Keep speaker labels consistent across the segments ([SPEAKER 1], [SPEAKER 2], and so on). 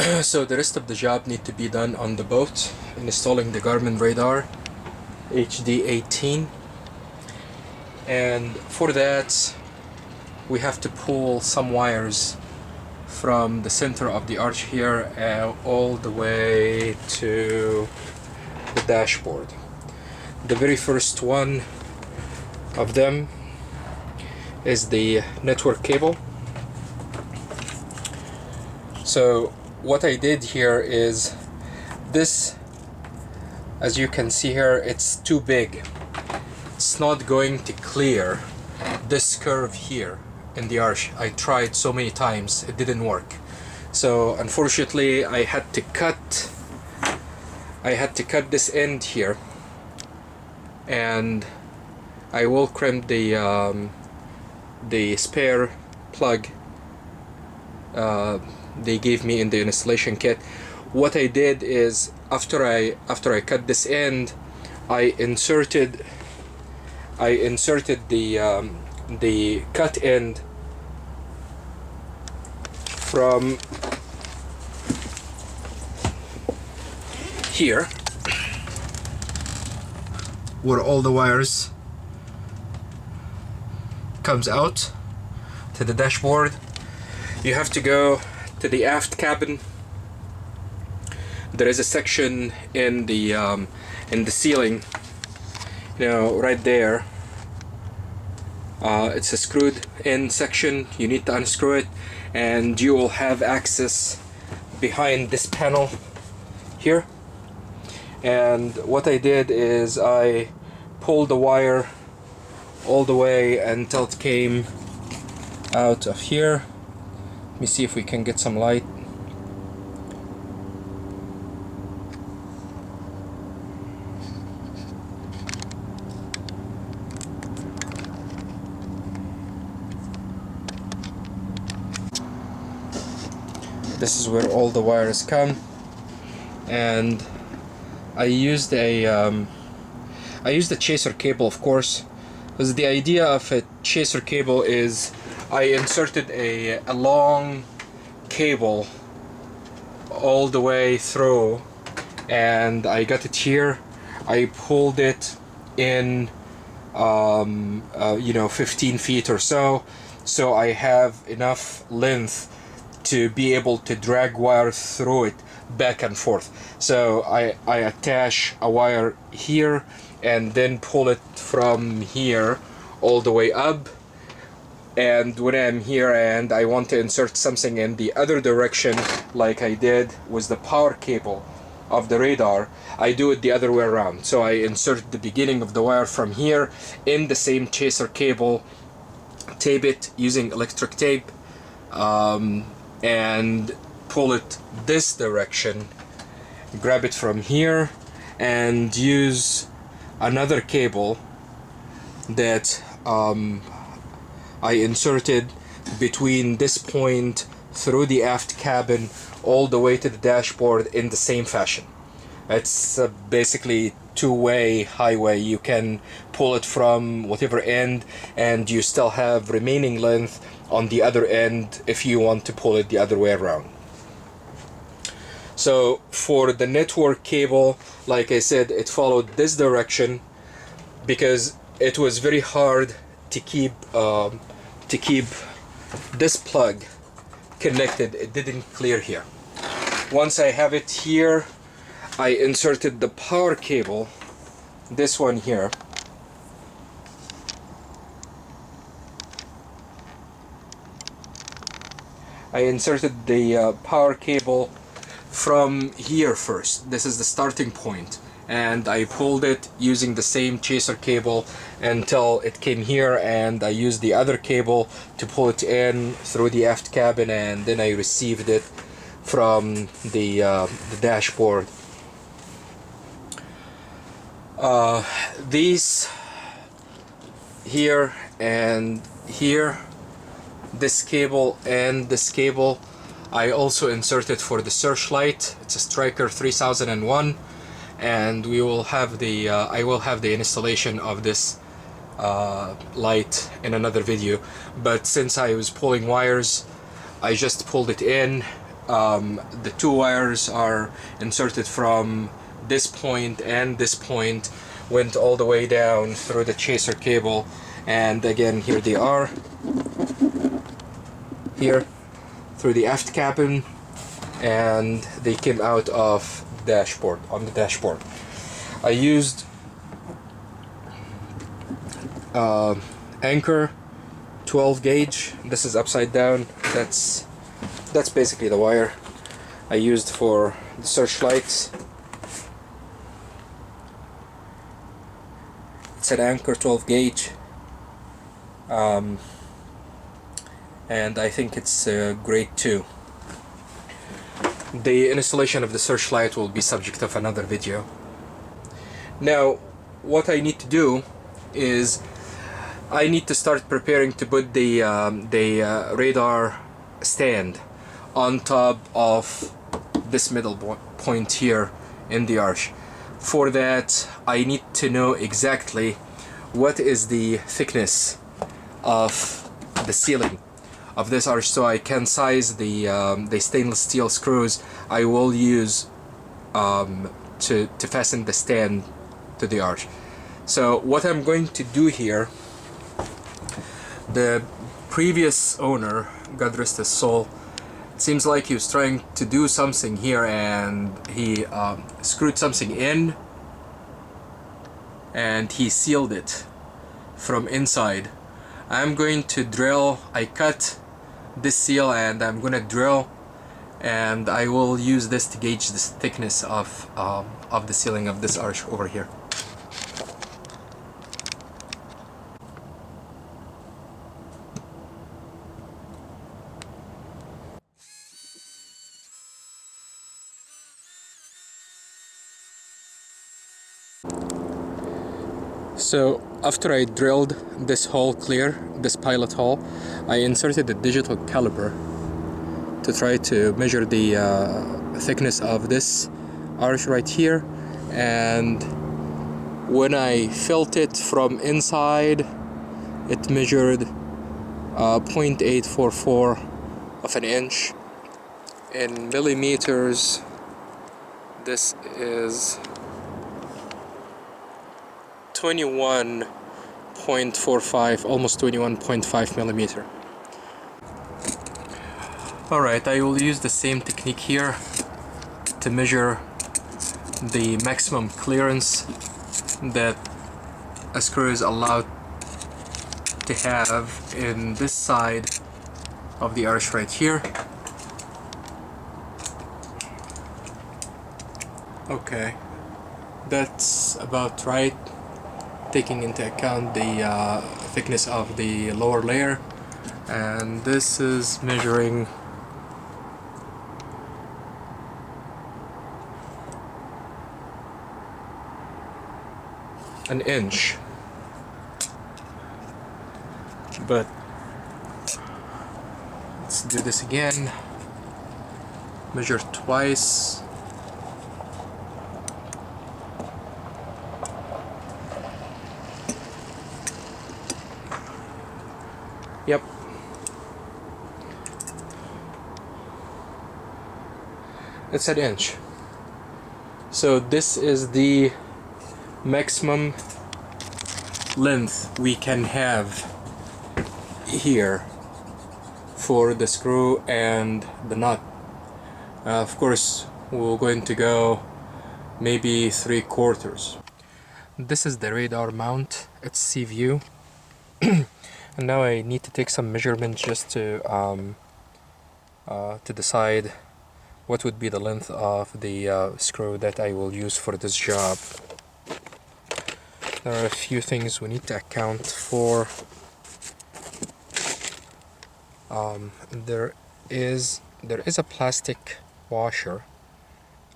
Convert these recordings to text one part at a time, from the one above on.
[SPEAKER 1] So the rest of the job need to be done on the boat, installing the Garmin Radar HD18, and for that we have to pull some wires from the center of the arch here all the way to the dashboard. The very first one of them is the network cable. So what I did here is this, as you can see here, it's too big. It's not going to clear this curve here in the arch. I tried so many times, it didn't work. So unfortunately I had to cut this end here, and I will crimp the spare plug they gave me in the installation kit. What I did is after I cut this end, I inserted the cut end from here, where all the wires comes out to the dashboard. You have to go to the aft cabin. There is a section in the ceiling, right there. It's a screwed in section. You need to unscrew it, and you will have access behind this panel here. And what I did is I pulled the wire all the way until it came out of here. Let me see if we can get some light. This is where all the wires come, and I used a chaser cable, of course, because the idea of a chaser cable is I inserted a long cable all the way through, and I got it here. I pulled it in 15 feet or so I have enough length to be able to drag wire through it back and forth. So I attach a wire here and then pull it from here all the way up. And when I'm here and I want to insert something in the other direction, like I did with the power cable of the radar, I do it the other way around. So I insert the beginning of the wire from here in the same chaser cable, tape it using electric tape, and pull it this direction, grab it from here, and use another cable that I inserted between this point through the aft cabin all the way to the dashboard in the same fashion. It's basically two-way highway. You can pull it from whatever end, and you still have remaining length on the other end if you want to pull it the other way around. So for the network cable, like I said, it followed this direction because it was very hard to keep this plug connected. It didn't clear here. Once I have it here, I inserted the power cable, this one here, I inserted the power cable from here first. This is the starting point, and I pulled it using the same chaser cable until it came here, and I used the other cable to pull it in through the aft cabin, and then I received it from the dashboard. These here and here, this cable and this cable, I also inserted for the searchlight. It's a Striker 3001, and we will have the I will have the installation of this light in another video. But since I was pulling wires, I just pulled it in the two wires are inserted from this point, and this point went all the way down through the chaser cable, and again here they are, here through the aft cabin, and they came out of dashboard, on the dashboard. I used anchor 12 gauge. This is upside down. That's basically the wire I used for the searchlights. It's an anchor 12 gauge, and I think it's great too. The installation of the searchlight will be subject of another video. Now, what I need to do is I need to start preparing to put the radar stand on top of this middle point here in the arch. For that, I need to know exactly what is the thickness of the ceiling of this arch, so I can size the stainless steel screws I will use to fasten the stand to the arch. So what I'm going to do here, the previous owner, God rest his soul, it seems like he was trying to do something here, and he screwed something in and he sealed it from inside. I'm going to drill, I cut this seal and I'm gonna drill, and I will use this to gauge the thickness of the ceiling of this arch over here. So after I drilled this hole clear, this pilot hole, I inserted a digital caliper to try to measure the thickness of this arch right here, and when I felt it from inside, it measured 0.844 of an inch. In millimeters, this is 21.45, almost 21.5 millimeter. Alright, I will use the same technique here to measure the maximum clearance that a screw is allowed to have in this side of the arch right here. Okay, that's about right, taking into account the thickness of the lower layer, and this is measuring an inch, but let's do this again. Measure twice. Yep. It's an inch. So this is the maximum length we can have here for the screw and the nut. Of course, we're going to go maybe 3/4. This is the radar mount. It's C view. And now I need to take some measurements just to decide what would be the length of the screw that I will use for this job. There are a few things we need to account for. There is a plastic washer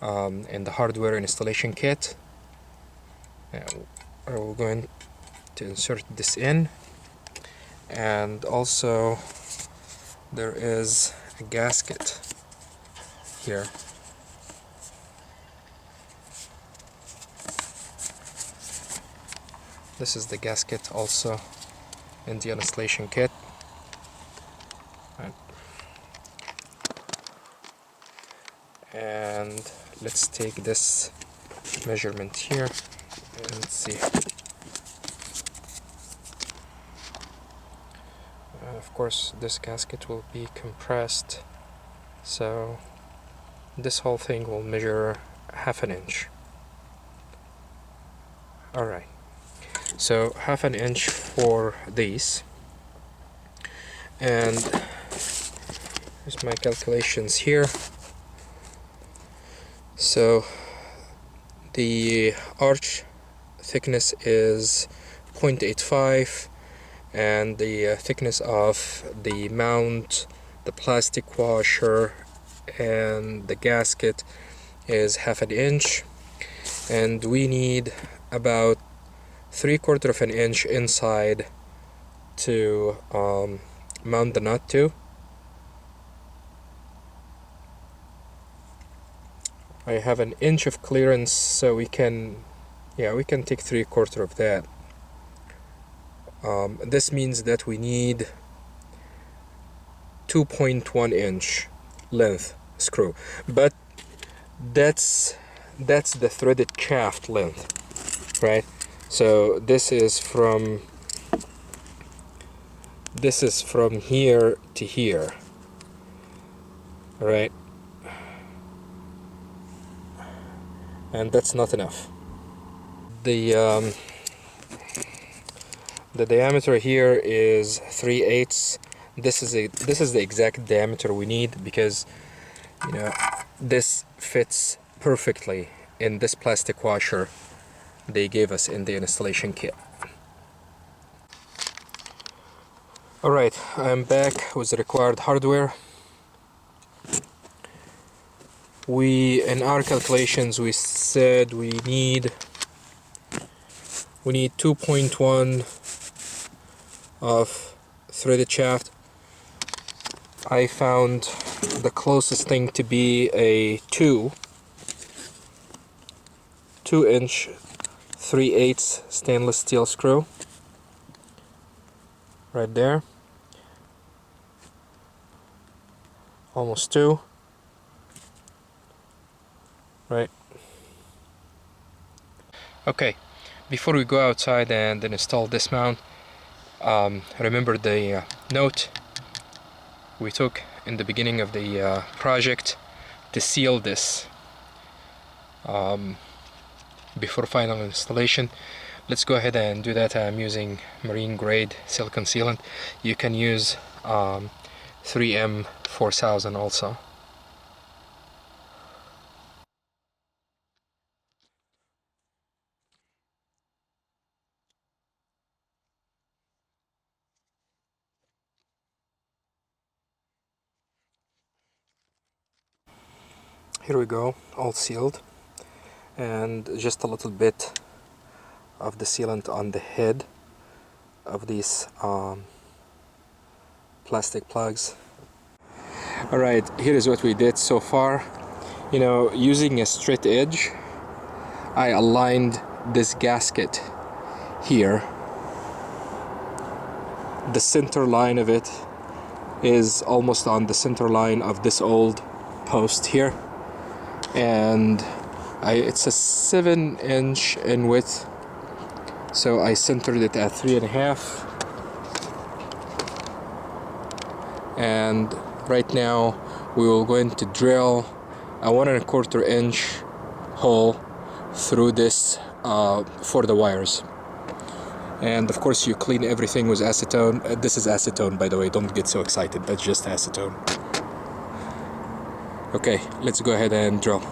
[SPEAKER 1] in the hardware installation kit. We're going to insert this in, and also there is a gasket here. This is the gasket also in the installation kit. And let's take this measurement here and see. Of course, this gasket will be compressed, so this whole thing will measure 1/2 inch. Alright, so 1/2 inch for these, and here's my calculations here. So the arch thickness is 0.85, and the thickness of the mount, the plastic washer, and the gasket is 1/2 inch, and we need about 3/4 of an inch inside to mount the nut to. I have an inch of clearance, so we can take 3/4 of that. This means that we need 2.1 inch length screw, but that's the threaded shaft length, right? So this is from here to here, right? And that's not enough. The diameter here is 3/8. This is the exact diameter we need, because this fits perfectly in this plastic washer they gave us in the installation kit. Alright, I'm back with the required hardware. In our calculations, we said we need 2.1 of threaded shaft. I found the closest thing to be a 2 inch 3/8 stainless steel screw right there, almost 2, right? Okay, before we go outside and install this mount, remember the note we took in the beginning of the project to seal this before final installation. Let's go ahead and do that. I'm using marine grade silicone sealant. You can use 3M 4000 also. Here we go, all sealed, and just a little bit of the sealant on the head of these plastic plugs. Alright, here is what we did so far. Using a straight edge, I aligned this gasket here. The center line of it is almost on the center line of this old post here, and it's a 7 inch in width, so I centered it at 3.5, and right now we will going to drill a 1.25 inch hole through this for the wires. And of course you clean everything with acetone. This is acetone, by the way, don't get so excited, that's just acetone. Okay, let's go ahead and drill.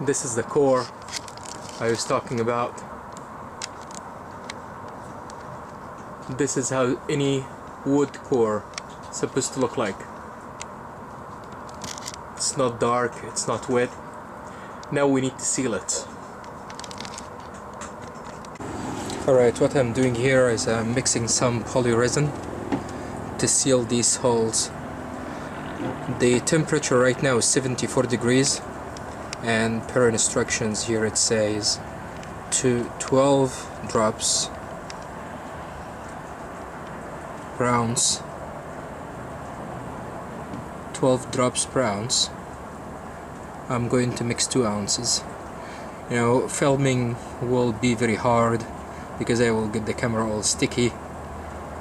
[SPEAKER 2] This is the core I was talking about. This is how any wood core is supposed to look like. It's not dark, it's not wet. Now we need to seal it. Alright, what I'm doing here is I'm mixing some polyresin to seal these holes. The temperature right now is 74 degrees, and per instructions here it says to 12 drops per ounce. 12 drops per ounce. I'm going to mix 2 ounces. You know, filming will be very hard because I will get the camera all sticky,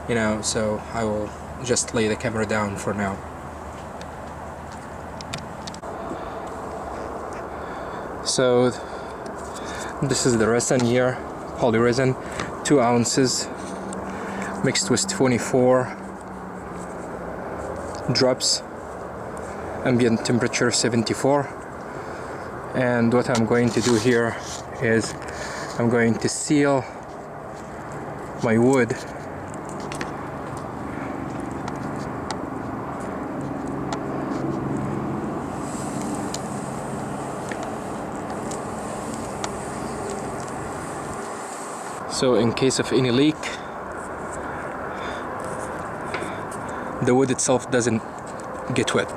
[SPEAKER 2] you know, so I will just lay the camera down for now. So this is the resin here, polyresin, 2 ounces mixed with 24 drops, ambient temperature 74. And what I'm going to do here is I'm going to seal my wood so in case of any leak, the wood itself doesn't get wet.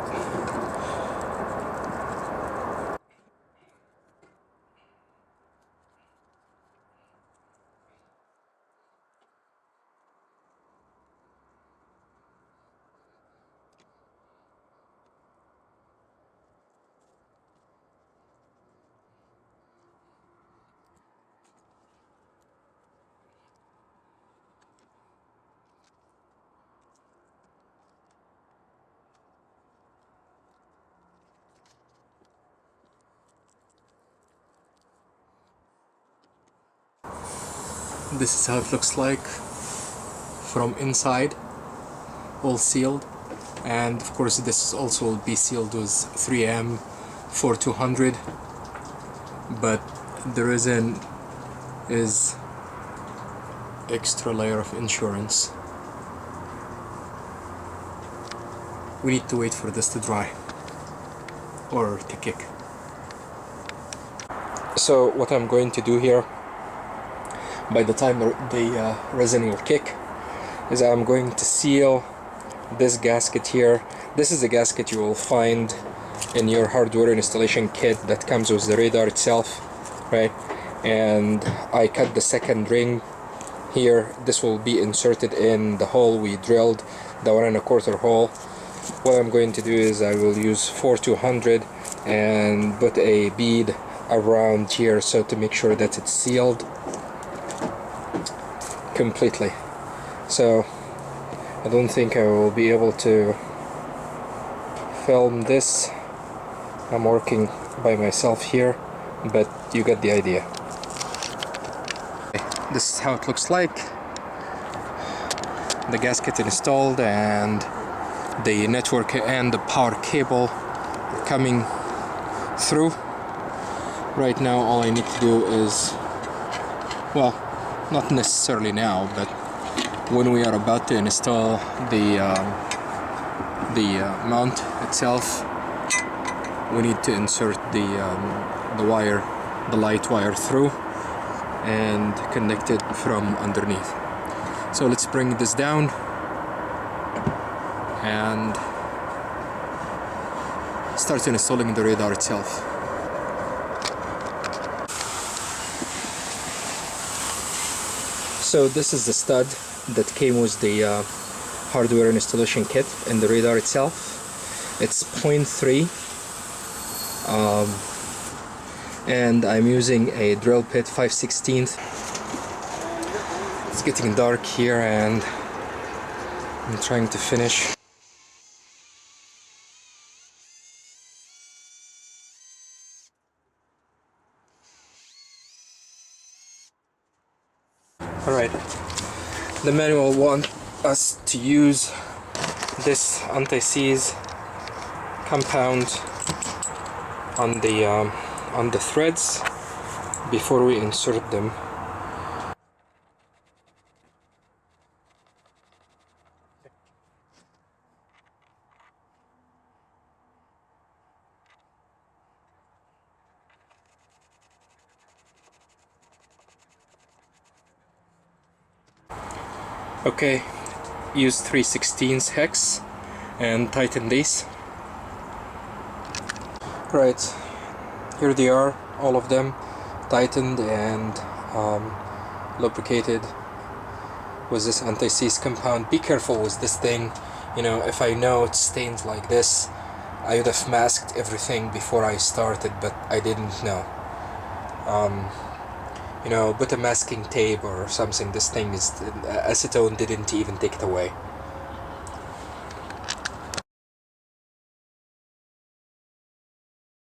[SPEAKER 2] This is how it looks like from inside, all sealed. And of course this also will be sealed with 3M 4200, but the resin is extra layer of insurance. We need to wait for this to dry or to kick. So what I'm going to do here, by the time the resin will kick, is I'm going to seal this gasket here. This is the gasket you will find in your hardware installation kit that comes with the radar itself, right? And I cut the second ring here. This will be inserted in the hole we drilled, the 1 1/4 hole. What I'm going to do is I will use 4200 and put a bead around here so to make sure that it's sealed completely. So I don't think I will be able to film this. I'm working by myself here, but you get the idea. This is how it looks like. The gasket installed and the network and the power cable coming through. Right now all I need to do is, well, not necessarily now, but when we are about to install the mount itself, we need to insert the wire, the light wire through and connect it from underneath. So let's bring this down and start installing the radar itself. So this is the stud that came with the hardware installation kit and the radar itself. It's 0.3 and I'm using a drill bit 5/16. It's getting dark here and I'm trying to finish. Alright, the manual wants us to use this anti-seize compound on the on the threads before we insert them. Okay, use 3/16 hex and tighten these. Right, here they are, all of them tightened and lubricated with this anti-seize compound. Be careful with this thing. You know, if I know it stains like this, I would have masked everything before I started, but I didn't know. You know, put a masking tape or something. This thing is acetone didn't even take it away.